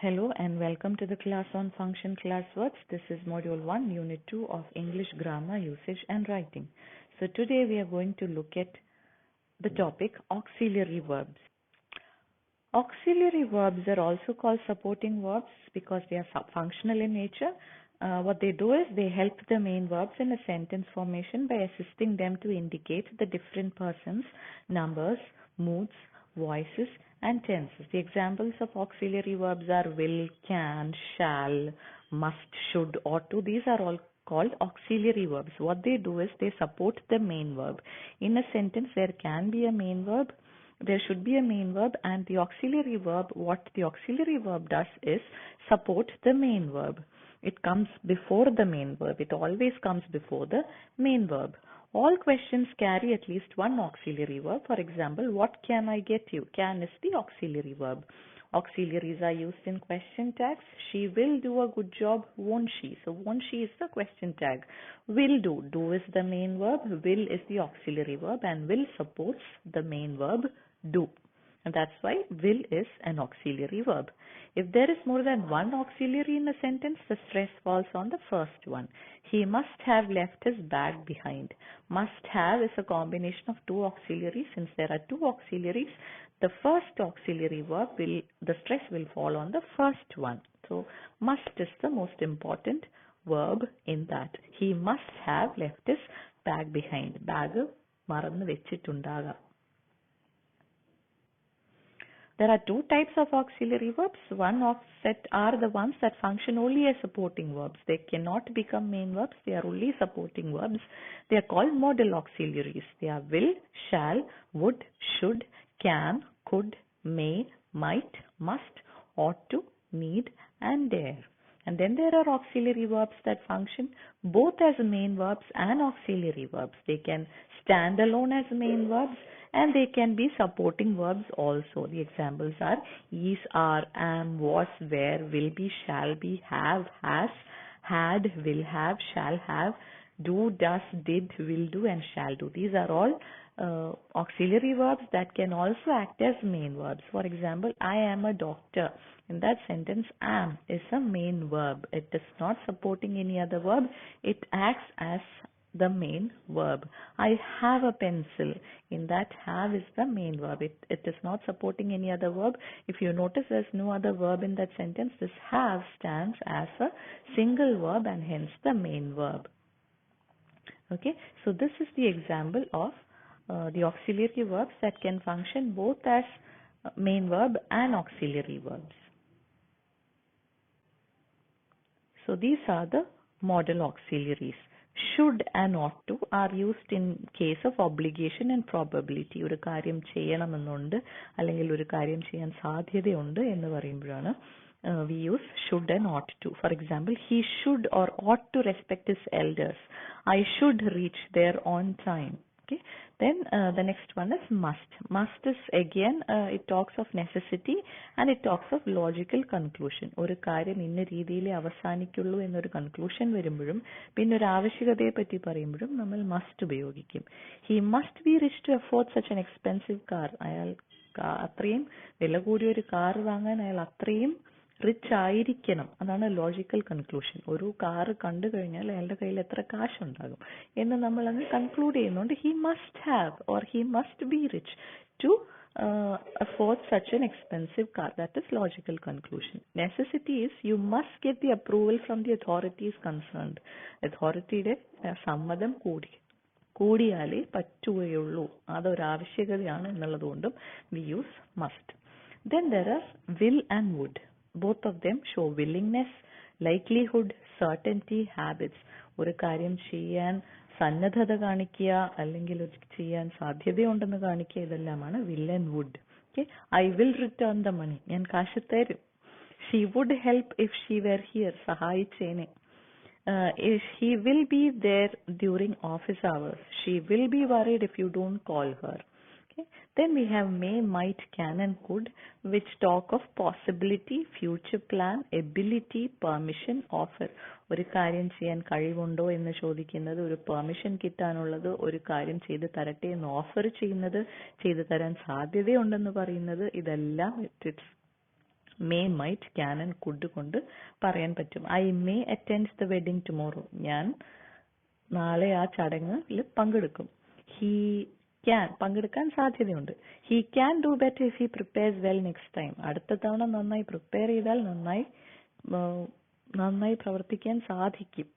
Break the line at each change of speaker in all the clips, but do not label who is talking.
Hello and welcome to the class on function class words. This is module 1, unit 2 of English grammar, usage and writing. So today we are going to look at the topic auxiliary verbs. Auxiliary verbs are also called supporting verbs because they are functional in nature. What they do is they help the main verbs in a sentence formation by assisting them to indicate the different persons, numbers, moods, voices and tenses. The examples of auxiliary verbs are will, can, shall, must, should, ought to. These are all called auxiliary verbs. What they do is they support the main verb. In a sentence there can be a main verb, there should be a main verb, and the auxiliary verb, what the auxiliary verb does is support the main verb. It comes before the main verb. It always comes before the main verb. All questions carry at least one auxiliary verb. For example, what can I get you? Can is the auxiliary verb. Auxiliaries are used in question tags. She will do a good job, won't she? So won't she is the question tag. Will do. Do is the main verb. Will is the auxiliary verb, and will supports the main verb do. And that's why will is an auxiliary verb. If there is more than one auxiliary in a sentence, the stress falls on the first one. He must have left his bag behind. Must have is a combination of two auxiliaries. Since there are two auxiliaries, the first auxiliary verb the stress will fall on the first one. So must is the most important verb in that. He must have left his bag behind. Bag മറന്നു വെച്ചിട്ടുണ്ടാകാം. There are two types of auxiliary verbs. One offset are the ones that function only as supporting verbs. They cannot become main verbs. They are only supporting verbs. They are called modal auxiliaries. They are will, shall, would, should, can, could, may, might, must, ought to, need, and dare. And then there are auxiliary verbs that function both as main verbs and auxiliary verbs. They can stand alone as main verbs, and they can be supporting verbs also. The examples are is, are, am, was, were, will be, shall be, have, has, had, will have, shall have, do, does, did, will do, and shall do. These are all auxiliary verbs that can also act as main verbs. For example, I am a doctor. In that sentence, am is a main verb. It is not supporting any other verb. It acts as the main verb. I have a pencil. In that, have is the main verb. It is not supporting any other verb. If you notice, there's no other verb in that sentence. This have stands as a single verb and hence the main verb. Okay, so this is the example of the auxiliary verbs that can function both as main verb and auxiliary verbs. So these are the modal auxiliaries. Should and ought to are used in case of obligation and probability. ഒരു കാര്യം ചെയ്യണമെന്നുണ്ട് അല്ലെങ്കിൽ ഒരു കാര്യം ചെയ്യാൻ സാധ്യതയുണ്ട് എന്ന് പറയുമ്പോഴാണ് we use should and ought to. For example, he should or ought to respect his elders. I should reach there on time. Okay. Then the next one is must. Must is again it talks of necessity and it talks of logical conclusion. ഒരു കാര്യം ഇന്ന രീതിയിൽ അവസാനിക്കുള്ളൂ എന്നൊരു conclusion വരുമ്പോഴും പിന്നെ ഒരു ആവശ്യകതയെ പറ്റി പറയുമ്പോഴും നമ്മൾ must ഉപയോഗിക്കും. He must be rich to afford such an expensive car. അയാൾ അത്രയും വില കൂടിയ ഒരു കാർ വാങ്ങാൻ അയാൾ അത്രയും റിച്ച് ആയിരിക്കണം. അതാണ് ലോജിക്കൽ കൺക്ലൂഷൻ. ഒരു കാർ കണ്ടു കഴിഞ്ഞാൽ അയാളുടെ കയ്യിൽ എത്ര കാശുണ്ടാകും എന്ന് നമ്മൾ അങ്ങ് കൺക്ലൂഡ് ചെയ്യുന്നുണ്ട്. He must have or he must be rich to afford such an expensive car. That is logical conclusion. Necessity is you must get the approval from the authorities concerned. Authorityയുടെ സമ്മതം കൂടിയാലേ പറ്റുകയുള്ളൂ. അതൊരു ആവശ്യകതയാണ് എന്നുള്ളതുകൊണ്ടും we use must. Then there are will and would. Both of them show willingness, likelihood, certainty, habits. ഒരു കാര്യം ചെയ്യാൻ സന്നദ്ധത കാണിക്കുക അല്ലെങ്കിൽ ചെയ്യാൻ സാധ്യതയുണ്ടെന്ന് കാണിക്കുക, ഇതെല്ലാമാണ് will and would. Okay? I will return the money. ഞാൻ കാശ് തരും. She would help if she were here. സഹായിച്ചേനെ. He will be there during office hours. She will be worried if you don't call her. Okay. Then we have may, might, can and could, which talk of possibility, future plan, ability, permission, offer. ഒരു കാര്യം ചെയ്യാൻ കഴിവുണ്ടോ എന്ന് ചോദിക്കുന്നത്, ഒരു permission കിട്ടാനുള്ളത്, ഒരു കാര്യം ചെയ്തു തരട്ടെ എന്ന് ഓഫർ ചെയ്യുന്നത്, ചെയ്തു തരാൻ സാധ്യതയുണ്ടെന്ന് പറയുന്നത്, ഇതെല്ലാം it's may, might, can and could കൊണ്ട് പറയാൻ പറ്റും. I may attend the wedding tomorrow. ഞാൻ നാളെ ആ ചടങ്ങിൽ പങ്കെടുക്കും. He can പങ്കെടുക്കാൻ സാധ്യതയുണ്ട്. He can do better if he prepares well next time. അടുത്ത തവണ നന്നായി പ്രിപ്പയർ ചെയ്താൽ നന്നായി പ്രവർത്തിക്കാൻ സാധിക്കും.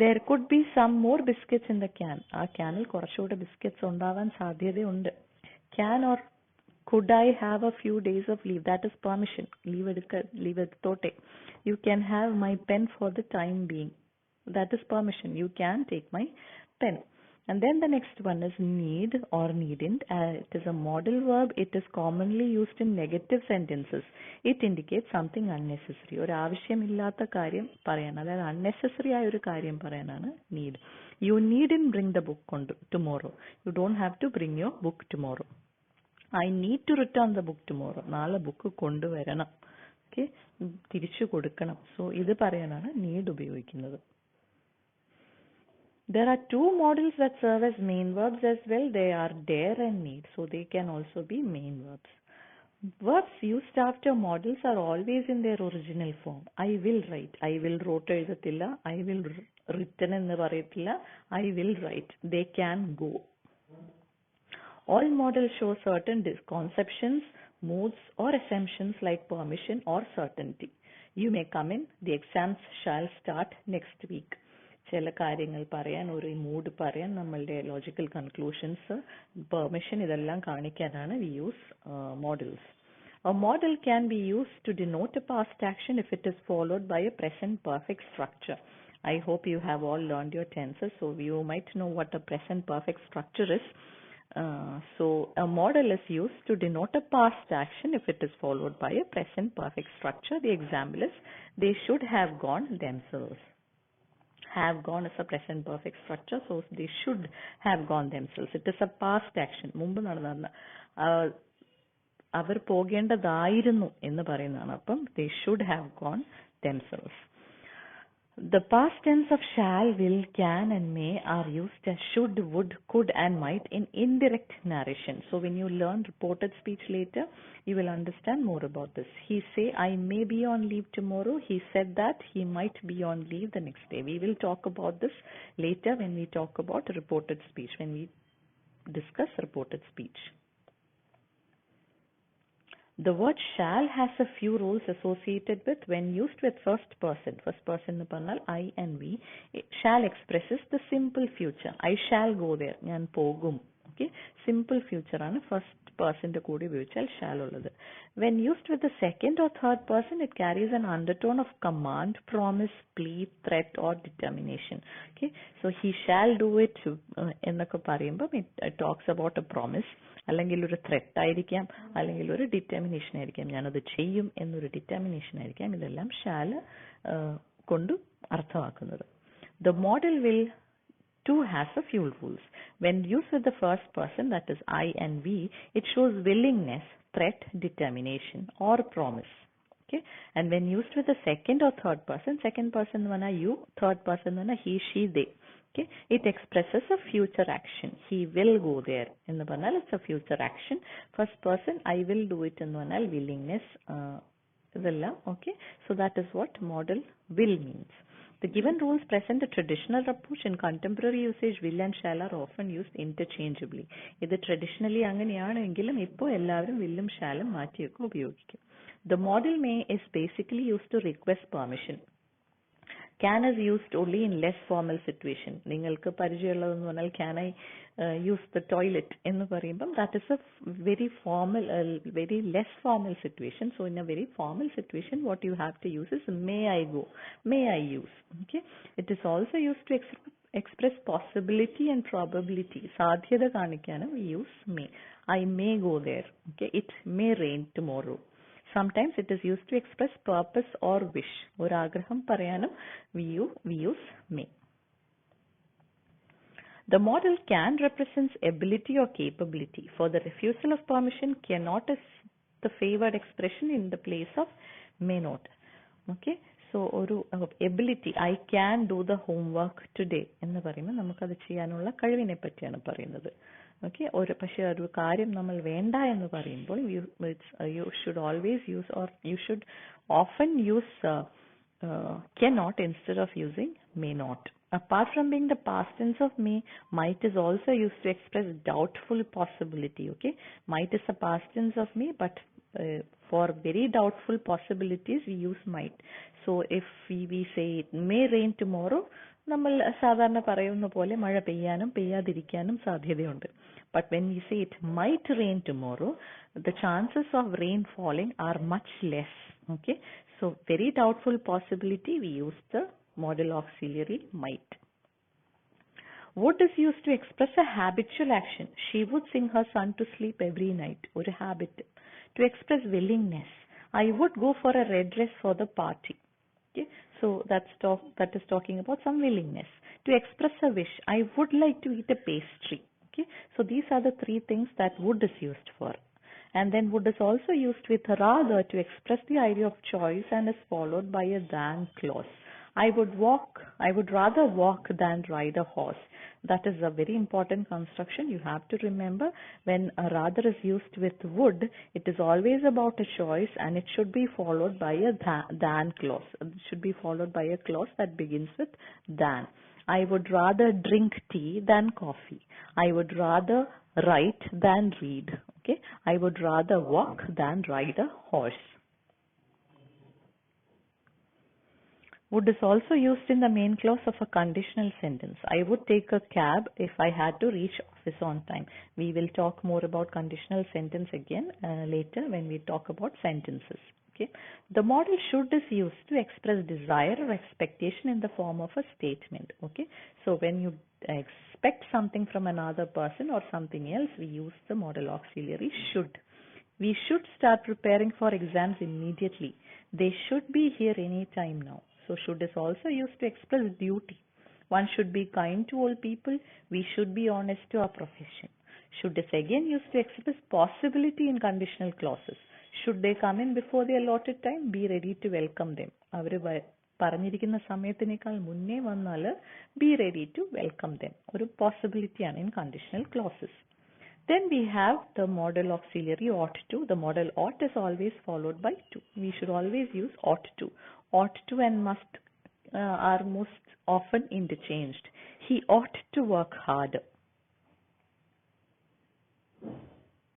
There could be some more biscuits in the can. ആ ക്യാനിൽ കുറച്ചുകൂടെ ബിസ്ക്കറ്റ്സ് ഉണ്ടാവാൻ സാധ്യതയുണ്ട്. Can or could I have a few days of leave? That is permission. Leave എടുത്തോട്ടെ. You can have my pen for the time being. That is permission. You can take my pen. And then the next one is need or needn't. It is a modal verb. It is commonly used in negative sentences. It indicates something unnecessary. ഒരു ആവശ്യമില്ലാത്ത കാര്യം പറയാൻ, അതായത് unnecessary ആയ ഒരു കാര്യം പറയാനാണ് need. You needn't bring the book tomorrow. You don't have to bring your book tomorrow. I need to return the book tomorrow. നാളെ ബുക്ക് കൊണ്ടുവരണം. ഓക്കെ, തിരിച്ചു കൊടുക്കണം. സോ ഇത് പറയാനാണ് need ഉപയോഗിക്കുന്നത്. There are two modals that serve as main verbs as well. They are dare and need. So they can also be main verbs. Verbs used after modals are always in their original form. I will write. I will wrote എഴുതത്തില്ല. I will written എന്ന് പറയത്തില്ല. I will write. They can go. All modals show certain conceptions, moods or assumptions like permission or certainty. You may come in. The exams shall start next week. ചില കാര്യങ്ങൾ പറയാൻ, ഒരു mood പറയാൻ, നമ്മളുടെ logical conclusions, permission, ഇതെല്ലാം കാണിക്കാനാണ് we use models. A model can be used to denote a past action if it is followed by a present perfect structure. I hope you have all learned your tenses, so you might know what a present perfect structure is. So a model is used to denote a past action if it is followed by a present perfect structure. The example is, they should have gone themselves. Have gone is a present perfect structure, so they should have gone themselves. It is a past action. മുമ്പ് നടന്ന അവർ പോകേണ്ടതായിരുന്നു എന്ന് പറയുന്നതാണ്. അപ്പം they should have gone themselves. The past tense of shall, will, can and may are used as should, would, could and might in indirect narration. So when you learn reported speech later, you will understand more about this. He say, I may be on leave tomorrow. He said that he might be on leave the next day. We will talk about this later when we talk about reported speech, when we discuss reported speech. The word shall has a few rules associated with when used with first person. First person nu pannal I and we. Shall expresses the simple future. I shall go there. ഞാൻ പോകും. Okay, simple future ആണ് first person ന്റെ കൂടെ ഉപയോഗിച്ചാൽ shall ഉള്ളത്. When used with the second or third person, it carries an undertone of command, promise, plea, threat or determination. Okay, so he shall do it എന്നൊക്കെ പറയുമ്പോൾ it talks about a promise. അല്ലെങ്കിൽ ഒരു threat ആയിരിക്കാം, അല്ലെങ്കിൽ ഒരു determination ആയിരിക്കാം. ഞാനത് ചെയ്യും എന്നൊരു ഡിറ്റർമിനേഷൻ ആയിരിക്കാം. ഇതെല്ലാം ഷാൽ കൊണ്ട് അർത്ഥമാക്കുന്നത്. The model will too has a few rules. When used with the first person, that is I and we, it shows willingness, threat, determination or promise. Okay, and when used with the second or third person vana you, third person vana he, she, they. Okay, it expresses a future action. He will go there in the banal, it's a future action. First person, I will do it in the banal, willingness idella. Okay, so that is what model will means. The given rules present a traditional approach. In contemporary usage, will and shall are often used interchangeably. ഇത് traditionally അങ്ങനെയാണെങ്കിലും ഇപ്പോൾ എല്ലാവരും wilലും shallും മാറ്റിയൊക്കെ ഉപയോഗിക്കും. The model may is basically used to request permission. Can is used only in less formal situation. നിങ്ങൾക്ക് പരിചയമുള്ളതെന്ന് പറഞ്ഞാൽ can I use the toilet എന്ന് പറയുമ്പം that is a very formal, very less formal situation. So in a very formal situation, what you have to use is may I go, may I use. Okay, it is also used to express possibility and probability. സാധ്യത കാണിക്കാനും we use may. I may go there. Okay, it may rain tomorrow. Sometimes it is used to express purpose or wish. ഒരു ആഗ്രഹം പറയാനും we use may. The model can represents ability or capability. For the refusal of permission, cannot is the favored expression in the place of may not. Okay, so ഒരു ability, I can do the homework today എന്ന് പറയുമ്പോൾ നമുക്കത് ചെയ്യാനുള്ള കഴിവിനെ പറ്റിയാണ് പറയുന്നത്. Okay, പക്ഷേ ഒരു കാര്യം നമ്മൾ വേണ്ട എന്ന് പറയുമ്പോൾ you should always use, or you should often use cannot instead of using may not. Apart from being the past tense of may, might is also used to express doubtful possibility. Okay, might is the past tense of may, but for very doubtful possibilities we use might. So if we say it may rain tomorrow, നമ്മൾ സാധാരണ പറയുന്ന പോലെ മഴ പെയ്യാനും പെയ്യാതിരിക്കാനും സാധ്യതയുണ്ട്. But when we say it might rain tomorrow, the chances of rain falling are much less. Okay, so very doubtful possibility, we use the modal auxiliary might. Would is used to express a habitual action. She would sing her son to sleep every night. Or habit. To express willingness. I would go for a red dress for the party. Okay, so that is talking about some willingness. To express a wish. I would like to eat a pastry. Okay, so these are the three things that would is used for. And then would is also used with rather to express the idea of choice and is followed by a than clause. I would rather walk than ride a horse. That is a very important construction. You have to remember, when a rather is used with would, it is always about a choice and it should be followed by a than clause. It should be followed by a clause that begins with than. I would rather drink tea than coffee. I would rather write than read. Okay, I would rather walk than ride a horse. Would is also used in the main clause of a conditional sentence. I would take a cab if I had to reach office on time. We will talk more about conditional sentence again later when we talk about sentences. Okay, the modal should is used to express desire or expectation in the form of a statement. Okay, so when you expect something from another person or something else, we use the modal auxiliary should. We should start preparing for exams immediately. They should be here any time now. So should is also used to express duty. One should be kind to all people. We should be honest to our profession. Should is again used to express possibility in conditional clauses. Should they come in before the allotted time, be ready to welcome them. അവർ പറഞ്ഞിരിക്കുന്ന സമയത്തിനേക്കാൾ മുന്നേ വന്നാൽ be ready to welcome them. ഒരു possibility ആണ് in conditional clauses. Then we have the modal auxiliary ought to. The modal ought is always followed by to. We should always use ought to. Ought to and must are most often interchanged. He ought to work harder.